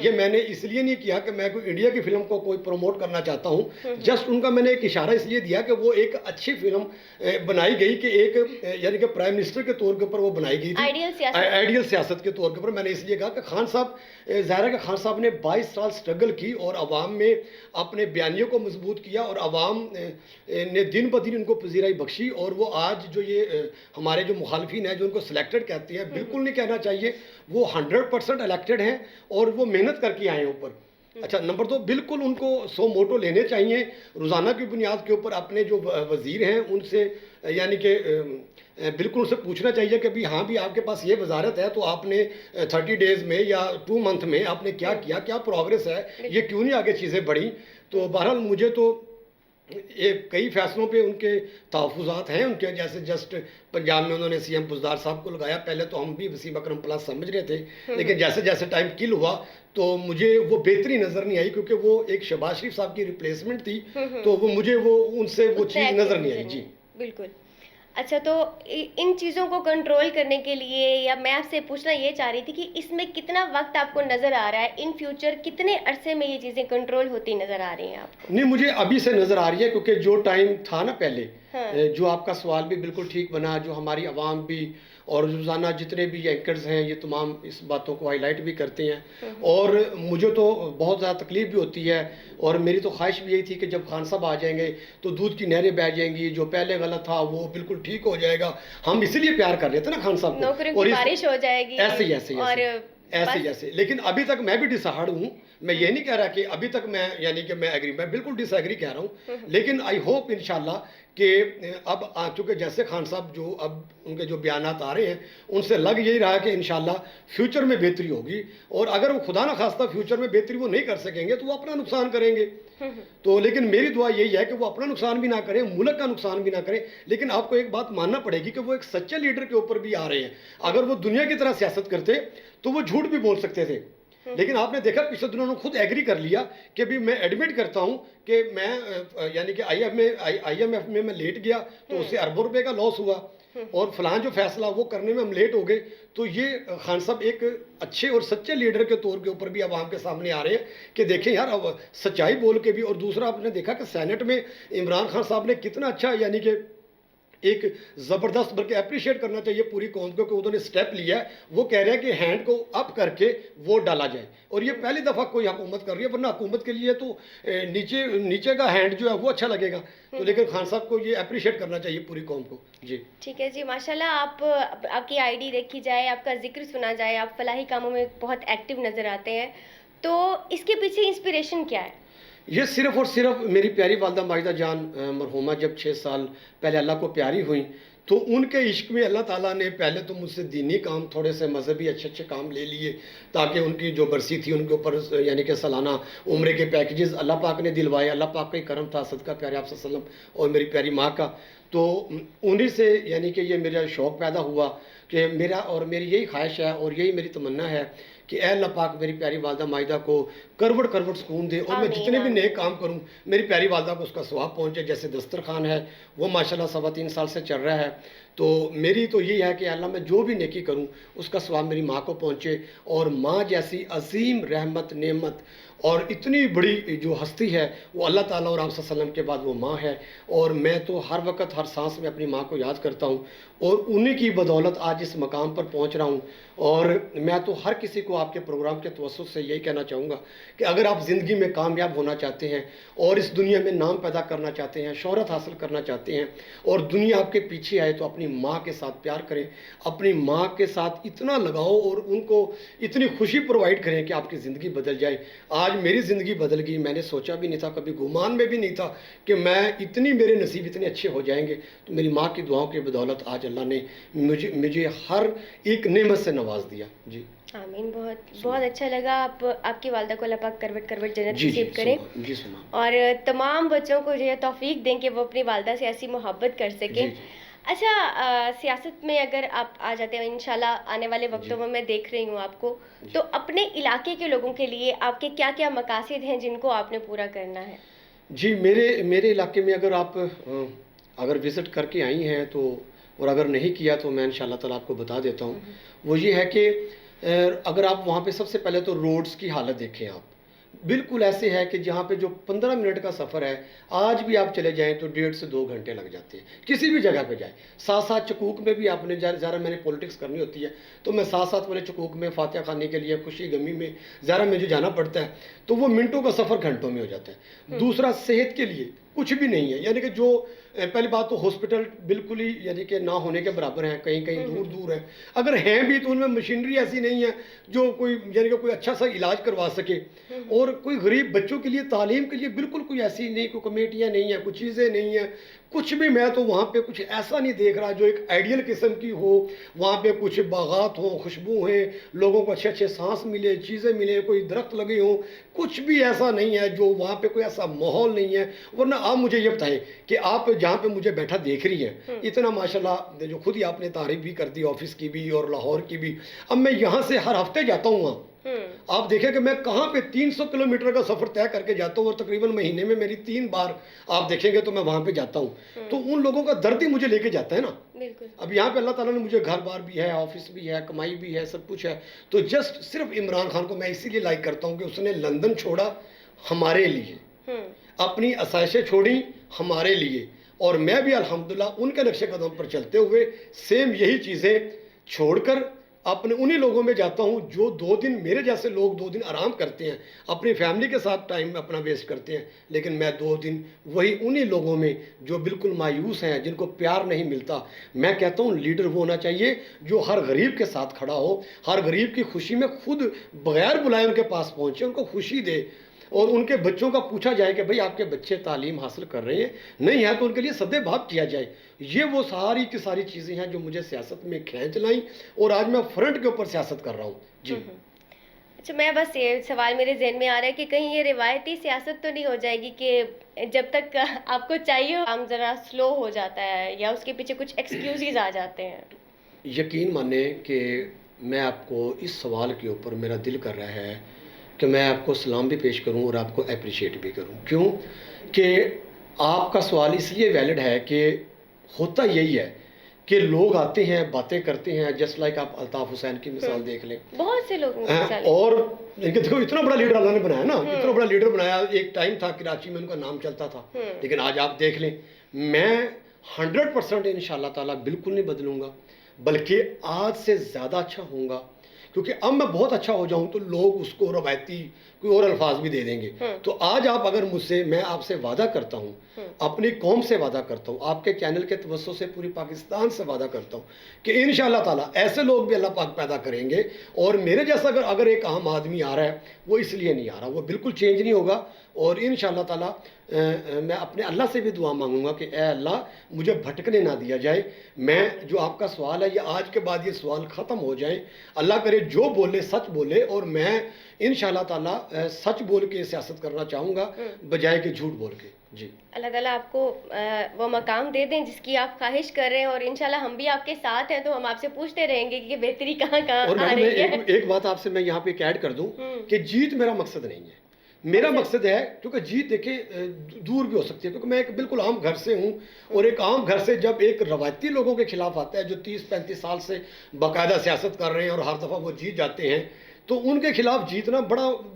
یہ میں نے اس لیے نہیں کیا کہ میں کوئی انڈیا کی فلم کو کوئی پروموٹ کرنا چاہتا ہوں، جسٹ ان کا میں نے ایک اشارہ اس لیے دیا کہ وہ ایک اچھی فلم بنائی گئی کہ ایک یعنی کہ پرائم منسٹر کے طور کے اوپر وہ بنائی گئی تھی، آئیڈیل سیاست کے طور کے اوپر. میں نے اس لیے کہا کہ خان صاحب، ظاہر ہے کہ خان صاحب نے 22 سال سٹرگل کی اور عوام میں اپنے بیانیوں کو مضبوط کیا، اور عوام نے دن بدن ان کو پذیرائی بخشی، اور وہ آج جو یہ ہمارے جو مخالفین ہیں جو ان کو سلیکٹڈ کہتے ہیں، بالکل نہیں کہنا چاہیے، وہ 100% الیکٹڈ ہیں اور وہ محنت کر کے آئے ہیں اوپر. اچھا، نمبر 2، بالکل ان کو 100 موٹو لینے چاہیے روزانہ کی بنیاد کے اوپر. اپنے جو وزیر ہیں ان سے یعنی کہ بالکل اسے پوچھنا چاہیے کہ ہاں بھی آپ کے پاس یہ وزارت ہے تو آپ نے 30 ڈیز میں یا 2 منتھ میں آپ نے کیا کیا، کیا پروگریس ہے، یہ کیوں نہیں آگے چیزیں بڑھیں. تو بہرحال مجھے تو کئی فیصلوں پہ ان کے تحفظات ہیں ان کے، جیسے جسٹ پنجاب میں انہوں نے سی ایم بزدار صاحب کو لگایا. پہلے تو ہم بھی وسیم اکرم پلس سمجھ رہے تھے، لیکن جیسے جیسے ٹائم کل ہوا تو مجھے وہ بہتری نظر نہیں آئی، کیونکہ وہ ایک شہباز شریف صاحب کی ریپلیسمنٹ تھی، تو وہ مجھے وہ ان سے وہ چیز نظر نہیں آئی. جی بالکل. اچھا، تو ان چیزوں کو کنٹرول کرنے کے لیے، یا میں آپ سے پوچھنا یہ چاہ رہی تھی کہ اس میں کتنا وقت آپ کو نظر آ رہا ہے، ان فیوچر کتنے عرصے میں یہ چیزیں کنٹرول ہوتی نظر آ رہی ہیں آپ کو؟ نہیں، مجھے ابھی سے نظر آ رہی ہے، کیونکہ جو ٹائم تھا نا پہلے، جو آپ کا سوال بھی بالکل ٹھیک بنا، جو ہماری عوام بھی اور روزانہ جتنے بھی اینکرز ہیں یہ تمام اس باتوں کو ہائی لائٹ بھی کرتے ہیں، اور مجھے تو بہت زیادہ تکلیف بھی ہوتی ہے، اور میری تو خواہش بھی یہی تھی کہ جب خان صاحب آ جائیں گے تو دودھ کی نہریں بہہ جائیں گی، جو پہلے غلط تھا وہ بالکل ٹھیک ہو جائے گا. ہم اسی لیے پیار کر رہے تھے نا خان صاحب کو، نوکریوں کی بارش ہو جائے گی ایسے. لیکن ابھی تک میں بھی ڈس ہارڈ ہوں. میں یہ نہیں کہہ رہا کہ ابھی تک میں یعنی کہ میں ایگری، میں بالکل ڈس ایگری کہہ رہا ہوں، لیکن آئی ہوپ انشاءاللہ کہ اب چونکہ جیسے خان صاحب جو اب ان کے جو بیانات آ رہے ہیں ان سے لگ یہی رہا کہ انشاءاللہ فیوچر میں بہتری ہوگی، اور اگر وہ خدا نہ خواستہ فیوچر میں بہتری وہ نہیں کر سکیں گے تو وہ اپنا نقصان کریں گے. تو لیکن میری دعا یہی ہے کہ وہ اپنا نقصان بھی نہ کریں، ملک کا نقصان بھی نہ کریں. لیکن آپ کو ایک بات ماننا پڑے گی کہ وہ ایک سچے لیڈر کے اوپر بھی آ رہے ہیں. اگر وہ دنیا کی طرح سیاست کرتے تو وہ جھوٹ بھی بول سکتے تھے، لیکن آپ نے دیکھا پچھلے دنوں نے خود ایگری کر لیا کہ بھی میں ایڈمٹ کرتا ہوں کہ میں یعنی کہ آئی ایم ایف میں لیٹ گیا تو اس سے اربوں روپے کا لاس ہوا، اور فلان جو فیصلہ وہ کرنے میں ہم لیٹ ہو گئے. تو یہ خان صاحب ایک اچھے اور سچے لیڈر کے طور کے اوپر بھی عوام کے سامنے آ رہے ہیں کہ دیکھیں یار اب سچائی بول کے بھی. اور دوسرا آپ نے دیکھا کہ سینٹ میں عمران خان صاحب نے کتنا اچھا یعنی کہ ایک زبردست، بلکہ اپریشیٹ کرنا چاہیے پوری قوم کو کہ انہوں نے سٹیپ لیا ہے. وہ کہہ رہے ہیں کہ ہینڈ کو اپ کر کے ووٹ ڈالا جائے، اور یہ پہلی دفعہ کوئی حکومت کر رہی ہے، ورنہ حکومت کے لیے تو نیچے کا ہینڈ جو ہے وہ اچھا لگے گا. تو لیکن خان صاحب کو یہ اپریشیٹ کرنا چاہیے پوری قوم کو. جی ٹھیک ہے جی، ماشاءاللہ. آپ کی آئی ڈی دیکھی جائے، آپ کا ذکر سنا جائے، آپ فلاحی کاموں میں بہت ایکٹیو نظر آتے ہیں، تو اس کے پیچھے انسپریشن کیا ہے؟ یہ صرف اور صرف میری پیاری والدہ ماجدہ جان مرحومہ جب 6 سال پہلے اللہ کو پیاری ہوئیں تو ان کے عشق میں اللہ تعالیٰ نے پہلے تو مجھ سے دینی کام، تھوڑے سے مذہبی اچھے کام لے لیے، تاکہ ان کی جو برسی تھی ان کے اوپر یعنی کہ سالانہ عمرے کے پیکیجز اللہ پاک نے دلوائے. اللہ پاک کا ہی کرم تھا، صدقہ پیارے آپ صلی اللہ علیہ وسلم اور میری پیاری ماں کا. تو انہی سے یعنی کہ یہ میرا شوق پیدا ہوا کہ میرا اور میری یہی خواہش ہے اور یہی میری تمنا ہے کہ اے اللہ پاک میری پیاری والدہ ماجدہ کو کروڑ سکون دے، اور میں جتنے بھی نیک کام کروں میری پیاری والدہ کو اس کا ثواب پہنچے. جیسے دسترخوان ہے وہ ماشاءاللہ 3.25 سال سے چل رہا ہے، تو میری تو یہی ہے کہ اللہ میں جو بھی نیکی کروں اس کا ثواب میری ماں کو پہنچے. اور ماں جیسی عظیم رحمت نعمت اور اتنی بڑی جو ہستی ہے وہ اللہ تعالیٰ اور آپ صلی اللہ علیہ وسلم کے بعد وہ ماں ہے. اور میں تو ہر وقت ہر سانس میں اپنی ماں کو یاد کرتا ہوں، اور انہی کی بدولت آج اس مقام پر پہنچ رہا ہوں. اور میں تو ہر کسی کو آپ کے پروگرام کے توسط سے یہی کہنا چاہوں گا کہ اگر آپ زندگی میں کامیاب ہونا چاہتے ہیں اور اس دنیا میں نام پیدا کرنا چاہتے ہیں، شہرت حاصل کرنا چاہتے ہیں، اور دنیا آپ کے پیچھے آئے تو اپنی ماں کے ساتھ پیار کریں، اپنی ماں کے ساتھ اتنا لگاؤ اور ان کو اتنی خوشی پرووائڈ کریں کہ آپ کی زندگی بدل جائے. آج میری زندگی بدل گئی، میں نے سوچا بھی نہیں تھا، کبھی گمان میں بھی نہیں تھا کہ میں میرے نصیب اتنے اچھے ہو جائیں گے. تو میری ماں کی دعاؤں کی بدولت آج اللہ نے مجھے ہر ایک نعمت سے نواز دیا. جی آمین. بہت اچھا لگا. آپ کی والدہ کو اللہ پاک کروٹ جنت نصیب کریں، اور تمام بچوں کو جو ہے توفیق دیں کہ وہ اپنی والدہ سے ایسی محبت کر سکیں. اچھا، سیاست میں اگر آپ آ جاتے ہیں انشاءاللہ آنے والے وقتوں میں دیکھ رہی ہوں آپ کو، تو اپنے علاقے کے لوگوں کے لیے آپ کے کیا کیا مقاصد ہیں جن کو آپ نے پورا کرنا ہے؟ جی میرے علاقے میں اگر وزٹ کر کے آئی ہیں تو، اور اگر نہیں کیا تو میں انشاءاللہ تعالیٰ آپ کو بتا دیتا ہوں. وہ یہ ہے کہ اگر آپ وہاں پہ سب سے پہلے تو روڈز کی حالت دیکھیں آپ، بالکل ایسے ہے کہ جہاں پہ جو 15 منٹ کا سفر ہے آج بھی آپ چلے جائیں تو 1.5 سے 2 گھنٹے لگ جاتے ہیں کسی بھی جگہ پہ جائیں. ساتھ ساتھ چکوک میں بھی آپ نے ذرا میں نے پولیٹکس کرنی ہوتی ہے تو میں ساتھ ساتھ والے چکوک میں فاتحہ خانے کے لیے خوشی غمی میں ذرا مجھے جانا پڑتا ہے تو وہ منٹوں کا سفر گھنٹوں میں ہو جاتا ہے. دوسرا صحت کے لیے کچھ بھی نہیں ہے، یعنی کہ جو پہلی بات تو ہاسپٹل بالکل ہی یعنی کہ نہ ہونے کے برابر ہیں، کہیں کہیں دور دور ہیں، اگر ہیں بھی تو ان میں مشینری ایسی نہیں ہے جو کوئی یعنی کہ کوئی اچھا سا علاج کروا سکے. اور کوئی غریب بچوں کے لیے تعلیم کے لیے بالکل کوئی ایسی نہیں، کوئی کمیٹیاں نہیں ہیں، کوئی چیزیں نہیں ہیں، کچھ بھی. میں تو وہاں پہ کچھ ایسا نہیں دیکھ رہا جو ایک آئیڈیل قسم کی ہو. وہاں پہ کچھ باغات ہوں، خوشبو ہیں، لوگوں کو اچھے اچھے سانس ملے، چیزیں ملے، کوئی درخت لگے ہوں، کچھ بھی ایسا نہیں ہے. جو وہاں پہ کوئی ایسا ماحول نہیں ہے. ورنہ آپ مجھے یہ بتائیں کہ آپ جہاں پہ مجھے بیٹھا دیکھ رہی ہیں اتنا ماشاءاللہ جو خود ہی آپ نے تعریف بھی کر دی آفس کی بھی اور لاہور کی بھی. اب میں یہاں سے ہر ہفتے جاتا ہوں وہاں، آپ دیکھیں کہ میں کہاں پہ 300 کلومیٹر کا سفر طے کر کے جاتا ہوں اور تقریباً مہینے میں میری 3 بار آپ دیکھیں گے تو میں وہاں پہ جاتا ہوں. تو ان لوگوں کا درد ہی مجھے لے کے جاتا ہے نا. اب یہاں پہ اللہ تعالیٰ نے مجھے گھر بار بھی ہے، آفس بھی ہے، کمائی بھی ہے، سب کچھ ہے. تو جسٹ صرف عمران خان کو میں اسی لیے لائک کرتا ہوں کہ اس نے لندن چھوڑا ہمارے لیے، اپنی آسائشیں چھوڑی ہمارے لیے، اور میں بھی الحمدللہ ان کے نقش قدم پر چلتے ہوئے سیم یہی چیزیں چھوڑ کر اپنے انہی لوگوں میں جاتا ہوں جو 2 دن میرے جیسے لوگ 2 دن آرام کرتے ہیں، اپنی فیملی کے ساتھ ٹائم اپنا ویسٹ کرتے ہیں، لیکن میں 2 دن وہی انہی لوگوں میں جو بالکل مایوس ہیں، جن کو پیار نہیں ملتا. میں کہتا ہوں لیڈر وہ ہونا چاہیے جو ہر غریب کے ساتھ کھڑا ہو، ہر غریب کی خوشی میں خود بغیر بلائے ان کے پاس پہنچے، ان کو خوشی دے، اور ان کے بچوں کا پوچھا جائے کہ بھئی آپ کے بچے تعلیم حاصل کر رہے ہیں، نہیں ہے تو ان کے لیے سدے بھاب کیا جائے. یہ وہ ساری کی ساری چیزیں ہیں جو مجھے سیاست میں کھینچ لائیں، اور آج میں فرنٹ کے اوپر سیاست کر رہا ہوں. جی اچھا، میں بس یہ سوال میرے ذہن میں آ رہا ہے کہ کہیں یہ روایتی سیاست تو نہیں ہو جائے گی کہ جب تک آپ کو چاہیے کام ذرا سلو ہو جاتا ہے یا اس کے پیچھے کچھ ایکسکیوزز آ جاتے ہیں؟ یقین مانیں کہ میں آپ کو اس سوال کے اوپر میرا دل کر رہا ہے کہ میں آپ کو سلام بھی پیش کروں اور آپ کو اپریشیٹ بھی کروں. کیوں کہ آپ کا سوال اس لیے ویلڈ ہے کہ ہوتا یہی ہے کہ لوگ آتے ہیں، باتیں کرتے ہیں، جسٹ لائک آپ الطاف حسین کی مثال دیکھ لیں، بہت سے لوگ اور دیکھو اتنا بڑا لیڈر اللہ نے بنایا نا، اتنا بڑا لیڈر بنایا. ایک ٹائم تھا کراچی میں ان کا نام چلتا تھا، لیکن آج آپ دیکھ لیں میں 100% انشاءاللہ تعالیٰ بالکل نہیں بدلوں گا، بلکہ آج سے زیادہ اچھا ہوں گا. کیونکہ اب میں بہت اچھا ہو جاؤں تو لوگ اس کو روایتی کوئی اور الفاظ بھی دے دیں گے. تو آج آپ اگر مجھ سے، میں آپ سے وعدہ کرتا ہوں، اپنی قوم سے وعدہ کرتا ہوں، آپ کے چینل کے توسط سے پوری پاکستان سے وعدہ کرتا ہوں کہ انشاءاللہ تعالیٰ ایسے لوگ بھی اللہ پاک پیدا کریں گے. اور میرے جیسا اگر ایک عام آدمی آ رہا ہے وہ اس لیے نہیں آ رہا، وہ بالکل چینج نہیں ہوگا. اور انشاءاللہ تعالیٰ میں اپنے اللہ سے بھی دعا مانگوں گا کہ اے اللہ مجھے بھٹکنے نہ دیا جائے. میں جو آپ کا سوال ہے یہ آج کے بعد یہ سوال ختم ہو جائیں. اللہ کرے جو بولے سچ بولے، اور میں انشاءاللہ تعالیٰ سچ بول کے سیاست کرنا چاہوں گا بجائے کہ جھوٹ بول کے. جی اللہ تعالیٰ آپ کو وہ مقام دے دیں جس کی آپ خواہش کر رہے ہیں، اور انشاءاللہ ہم بھی آپ کے ساتھ ہیں تو ہم آپ سے پوچھتے رہیں گے کہ بہتری کہاں کہاں آ رہی ہے. ایک بات آپ سے میں یہاں پہ ایڈ کر دوں کہ جیت میرا مقصد نہیں ہے. میرا مقصد ہے، کیونکہ جیت دیکھیں دور بھی ہو سکتی ہے، کیونکہ میں ایک بالکل عام گھر سے ہوں، اور ایک عام گھر سے جب ایک روایتی لوگوں کے خلاف آتا ہے جو 30-35 سال سے باقاعدہ سیاست کر رہے ہیں اور ہر دفعہ وہ جیت جاتے ہیں، تو ان کے خلاف جیتنا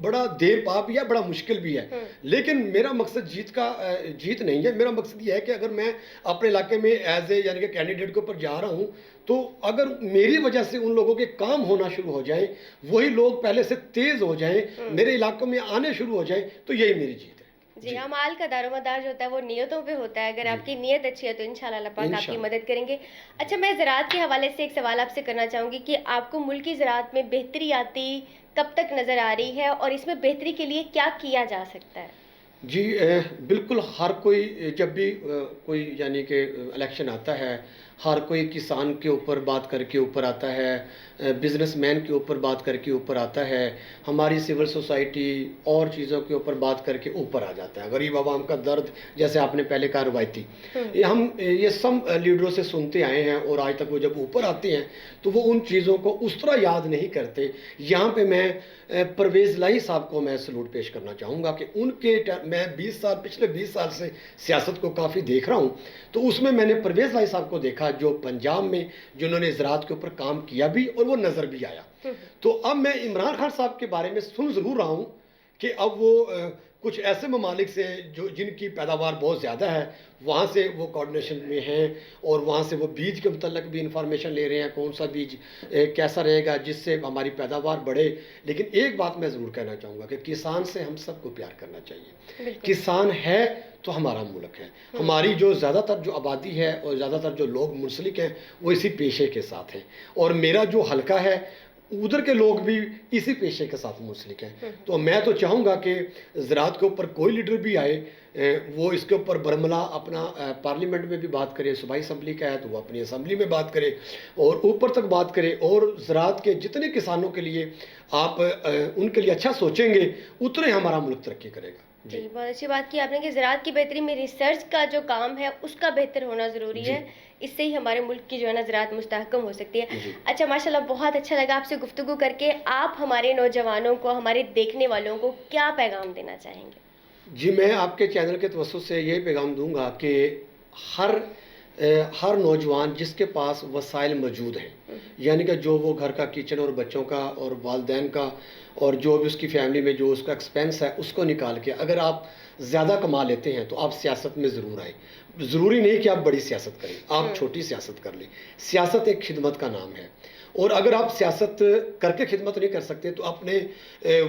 بڑا دیر پا بھی ہے، بڑا مشکل بھی ہے. لیکن میرا مقصد جیت نہیں ہے. میرا مقصد یہ ہے کہ اگر میں اپنے علاقے میں ایز اے یعنی کہ کینڈیڈیٹ کے اوپر جا رہا ہوں تو اگر میری وجہ سے ان لوگوں کے کام ہونا شروع ہو جائیں، وہی لوگ پہلے سے تیز ہو جائیں، میرے علاقوں میں آنے شروع ہو جائیں، تو یہی میری جیت ہے. جی ہاں، مال کا دار و مدار جو ہوتا ہے وہ نیتوں پہ ہوتا ہے. اگر آپ کی نیت اچھی ہے تو انشاءاللہ اللہ پاک آپ کی مدد کریں گے. اچھا، میں زراعت کے حوالے سے ایک سوال آپ سے کرنا چاہوں گی کہ آپ کو ملکی زراعت میں بہتری آتی کب تک نظر آ رہی ہے، اور اس میں بہتری کے لیے کیا کیا جا سکتا ہے؟ جی بالکل، ہر کوئی جب بھی کوئی یعنی کہ الیکشن آتا ہے، ہر کوئی کسان کے اوپر بات کر کے اوپر آتا ہے، بزنس مین کے اوپر بات کر کے اوپر آتا ہے، ہماری سول سوسائٹی اور چیزوں کے اوپر بات کر کے اوپر آ جاتا ہے. غریب عوام کا درد، جیسے آپ نے پہلے کہا روایتی، یہ سب لیڈروں سے سنتے آئے ہیں، اور آج تک وہ جب اوپر آتے ہیں تو وہ ان چیزوں کو اس طرح یاد نہیں کرتے. یہاں پہ میں پرویز لائی صاحب کو میں سلوٹ پیش کرنا چاہوں گا کہ ان کے میں پچھلے 20 سال سے سیاست کو کافی دیکھ رہا ہوں، تو اس میں نے پرویز لائی صاحب کو دیکھا جو پنجاب میں جنہوں نے زراعت کے اوپر کام کیا بھی اور وہ نظر بھی آیا. تو اب میں عمران خان صاحب کے بارے میں سن ضرور رہا ہوں کہ اب وہ کچھ ایسے ممالک سے جن کی پیداوار بہت زیادہ ہے وہاں سے وہ کوارڈینیشن میں ہیں اور وہاں سے وہ بیج کے متعلق بھی انفارمیشن لے رہے ہیں کون سا بیج کیسا رہے گا جس سے ہماری پیداوار بڑھے. لیکن ایک بات میں ضرور کہنا چاہوں گا کہ کسان سے ہم سب کو پیار کرنا چاہیے. کسان ہے تو ہمارا ملک ہے. ہماری جو زیادہ تر جو آبادی ہے اور زیادہ تر جو لوگ منسلک ہیں وہ اسی پیشے کے ساتھ ہیں اور میرا جو حلقہ ہے ادھر کے لوگ بھی اسی پیشے کے ساتھ منسلک ہیں. تو میں تو چاہوں گا کہ زراعت کے اوپر کوئی لیڈر بھی آئے وہ اس کے اوپر برملا اپنا پارلیمنٹ میں بھی بات کرے. صوبائی اسمبلی کا ہے تو وہ اپنی اسمبلی میں بات کرے اور اوپر تک بات کرے اور زراعت کے جتنے کسانوں کے لیے آپ ان کے لیے اچھا سوچیں گے اتنے ہمارا ملک ترقی کرے گا. جی بہت اچھی بات کی آپ نے کہ زراعت کی بہتری میں ریسرچ کا جو کام ہے اس کا بہتر ہونا ضروری ہے. اس سے ہی ہمارے ملک کی جو ہے نا زراعت مستحکم ہو سکتی ہے. اچھا ماشاءاللہ بہت اچھا لگا آپ سے گفتگو کر کے. آپ ہمارے نوجوانوں کو ہمارے دیکھنے والوں کو کیا پیغام دینا چاہیں گے؟ جی میں آپ کے چینل کے توسط سے یہی پیغام دوں گا کہ ہر نوجوان جس کے پاس وسائل موجود ہیں یعنی کہ جو وہ گھر کا کچن اور بچوں کا اور والدین کا اور جو بھی اس کی فیملی میں جو اس کا ایکسپینس ہے اس کو نکال کے اگر آپ زیادہ کما لیتے ہیں تو آپ سیاست میں ضرور آئیں. ضروری نہیں کہ آپ بڑی سیاست کریں, آپ چھوٹی سیاست کر لیں. سیاست ایک خدمت کا نام ہے اور اگر آپ سیاست کر کے خدمت نہیں کر سکتے تو اپنے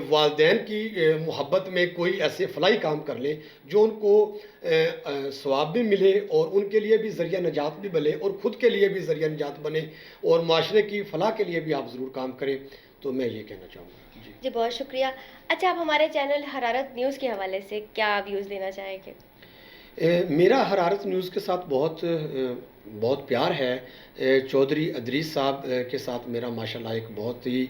والدین کی محبت میں کوئی ایسے فلاحی کام کر لیں جو ان کو ثواب بھی ملے اور ان کے لیے بھی ذریعہ نجات بھی بنے اور خود کے لیے بھی ذریعہ نجات بنے اور معاشرے کی فلاح کے لیے بھی آپ ضرور کام کریں. تو میں یہ کہنا چاہوں گا. جی بہت شکریہ. اچھا آپ ہمارے چینل حرارت نیوز کے حوالے سے کیا ویوز دینا چاہیں گے؟ میرا حرارت نیوز کے ساتھ بہت پیار ہے. چودھری ادریس صاحب کے ساتھ میرا ماشاءاللہ ایک بہت ہی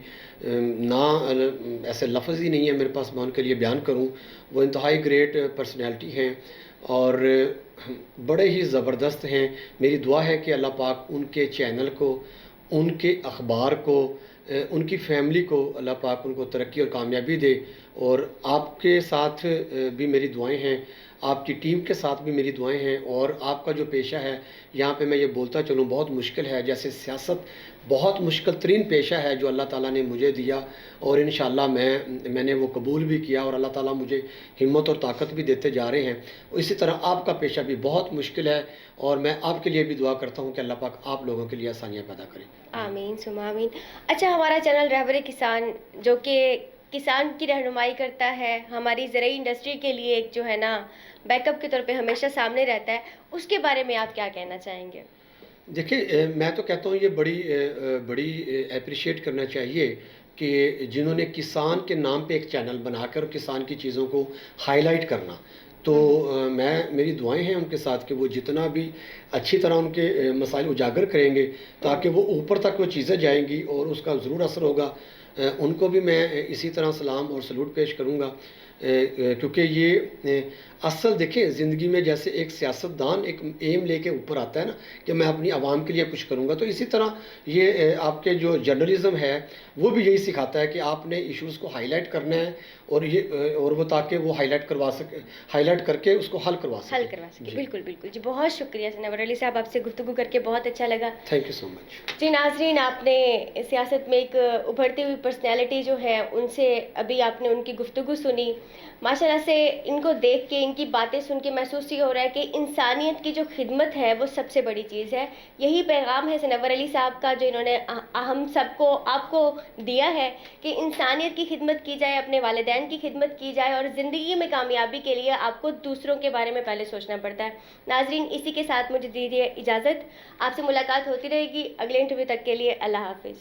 ایسے لفظ ہی نہیں ہے میرے پاس میں ان کے لیے بیان کروں. وہ انتہائی گریٹ پرسنالٹی ہیں اور بڑے ہی زبردست ہیں. میری دعا ہے کہ اللہ پاک ان کے چینل کو, ان کے اخبار کو, ان کی فیملی کو اللہ پاک ان کو ترقی اور کامیابی دے. اور آپ کے ساتھ بھی میری دعائیں ہیں, آپ کی ٹیم کے ساتھ بھی میری دعائیں ہیں. اور آپ کا جو پیشہ ہے یہاں پہ میں یہ بولتا چلوں بہت مشکل ہے, جیسے سیاست بہت مشکل ترین پیشہ ہے جو اللہ تعالیٰ نے مجھے دیا اور انشاءاللہ میں نے وہ قبول بھی کیا اور اللہ تعالیٰ مجھے ہمت اور طاقت بھی دیتے جا رہے ہیں. اسی طرح آپ کا پیشہ بھی بہت مشکل ہے اور میں آپ کے لیے بھی دعا کرتا ہوں کہ اللہ پاک آپ لوگوں کے لیے آسانیاں پیدا کریں. آمین ثم آمین. اچھا ہمارا چینل رہبر کسان جو کہ کسان کی رہنمائی کرتا ہے, ہماری زرعی انڈسٹری کے لیے ایک جو ہے نا بیک اپ کے طور پہ ہمیشہ سامنے رہتا ہے, اس کے بارے میں آپ کیا کہنا چاہیں گے؟ دیکھیں میں تو کہتا ہوں یہ بڑی اپریشیٹ کرنا چاہیے کہ جنہوں نے کسان کے نام پہ ایک چینل بنا کر کسان کی چیزوں کو ہائی لائٹ کرنا. تو میری دعائیں ہیں ان کے ساتھ کہ وہ جتنا بھی اچھی طرح ان کے مسائل اجاگر کریں گے تاکہ وہ اوپر تک وہ چیزیں جائیں گی اور اس کا ضرور اثر ہوگا. ان کو بھی میں اسی طرح سلام اور سلوٹ پیش کروں گا کیونکہ یہ اصل دیکھیں زندگی میں جیسے ایک سیاستدان ایک ایم لے کے اوپر آتا ہے نا کہ میں اپنی عوام کے لیے کچھ کروں گا, تو اسی طرح یہ آپ کے جو جرنلزم ہے وہ بھی یہی سکھاتا ہے کہ آپ نے ایشوز کو ہائی لائٹ کرنا ہے اور وہ تاکہ وہ ہائی لائٹ کر کے اس کو حل کروا سکے. بالکل بالکل. جی بہت شکریہ سنور علی صاحب, آپ سے گفتگو کر کے بہت اچھا لگا. تھینک یو سو مچ. جی ناظرین, آپ نے سیاست میں ایک ابھرتی ہوئی پرسنالٹی جو ہے ان سے ابھی آپ نے ان کی گفتگو سنی. ماشاءاللہ سے ان کو دیکھ کے ان کی باتیں سن کے محسوس یہ ہو رہا ہے کہ انسانیت کی جو خدمت ہے وہ سب سے بڑی چیز ہے. یہی پیغام ہے سنور علی صاحب کا جو انہوں نے ہم سب کو آپ کو دیا ہے کہ انسانیت کی خدمت کی جائے, اپنے والدین کی خدمت کی جائے اور زندگی میں کامیابی کے لیے آپ کو دوسروں کے بارے میں پہلے سوچنا پڑتا ہے. ناظرین اسی کے ساتھ مجھے دیجیے اجازت, آپ سے ملاقات ہوتی رہے گی اگلے انٹرویو تک کے لیے. اللہ حافظ.